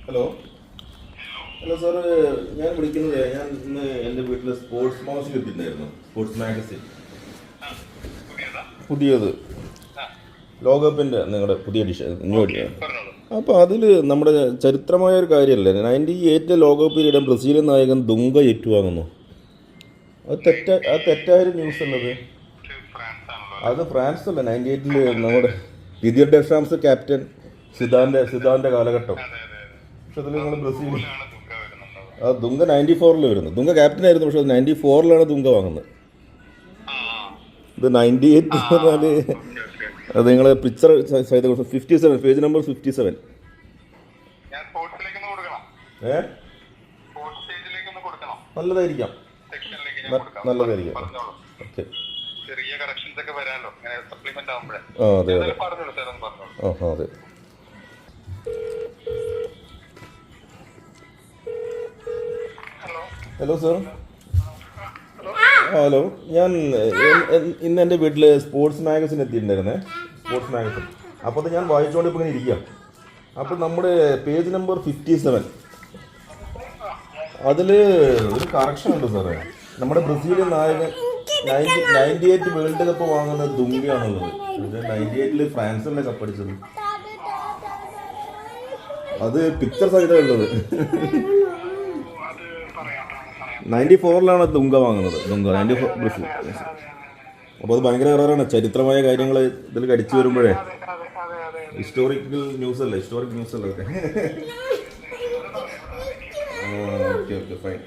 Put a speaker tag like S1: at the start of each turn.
S1: Hello hello sir, ഞാൻ വിളിക്കുന്നത് ഞാൻ ഇന്ന് എൻ്റെ വീട്ടിൽ സ്പോർട്സ് മാഗസിൻ എത്തിയിട്ടുണ്ടായിരുന്നു. സ്പോർട്സ് മാഗസിൻ പുതിയത്, ലോകകപ്പിൻ്റെ നിങ്ങളുടെ പുതിയ എഡിഷൻ ന്യൂ എഡിഷൻ. അപ്പോൾ അതിൽ നമ്മുടെ ചരിത്രമായ ഒരു കാര്യമല്ലേ, 98 ലോകകപ്പ് കിരീടം ബ്രസീലിയൻ നായകൻ ദുങ്ക ഏറ്റുവാങ്ങുന്നു. അത് തെറ്റായൊരു ന്യൂസ് ഉള്ളത്. അത് ഫ്രാൻസ് അല്ല, 98 നമ്മുടെ ദിദിയർ ഡെഷാംസ് ക്യാപ്റ്റൻ സിദാന്റെ കാലഘട്ടം. പക്ഷെ അതിൽ നിങ്ങൾ ബ്രസീൽ ദുങ്ക 94 വരുന്നത്. ദുങ്ക ക്യാപ്റ്റൻ ആയിരുന്നു, പക്ഷെ 94 ദുങ്ക വാങ്ങുന്നത്. ഇത് 98 പറഞ്ഞാൽ അത് നിങ്ങൾ പിക്ചർ സൈഡ് 57, പേജ് നമ്പർ 57. നല്ലതായിരിക്കാം. ഓക്കെ. ആ അതെ അതെ. ആ അതെ. Hello sir. ഹലോ, ഞാൻ ഇന്ന് എൻ്റെ വീട്ടിൽ സ്പോർട്സ് മാഗസിൻ എത്തിയിട്ടുണ്ടായിരുന്നേ, സ്പോർട്സ് മാഗസിൻ. അപ്പോൾ അത് ഞാൻ വായിച്ചുകൊണ്ട് ഇപ്പോൾ ഇങ്ങനെ ഇരിക്കാം. അപ്പോൾ നമ്മുടെ പേജ് നമ്പർ 57 അതിൽ ഒരു കറക്ഷൻ ഉണ്ട് സാറേ. നമ്മുടെ ബ്രസീലിയൻ നായകൻ 98 വേൾഡ് കപ്പ് വാങ്ങുന്നത് ദുങ്കയാണുള്ളത്. 98 ഫ്രാൻസല്ലേ കപ്പടിച്ചത്. അത് പിക്ചർ സഹിതമുള്ളത്. 94 ദുങ്ക വാങ്ങുന്നത്. ദുങ്ക 94 ബ്രസീൽ. അപ്പോൾ അത് ഭയങ്കര എററാണ്. ചരിത്രമായ കാര്യങ്ങൾ ഇതിൽ കടിച്ചു വരുമ്പോഴേ ഹിസ്റ്റോറിക് ന്യൂസ് അല്ലേ. Okay okay fine.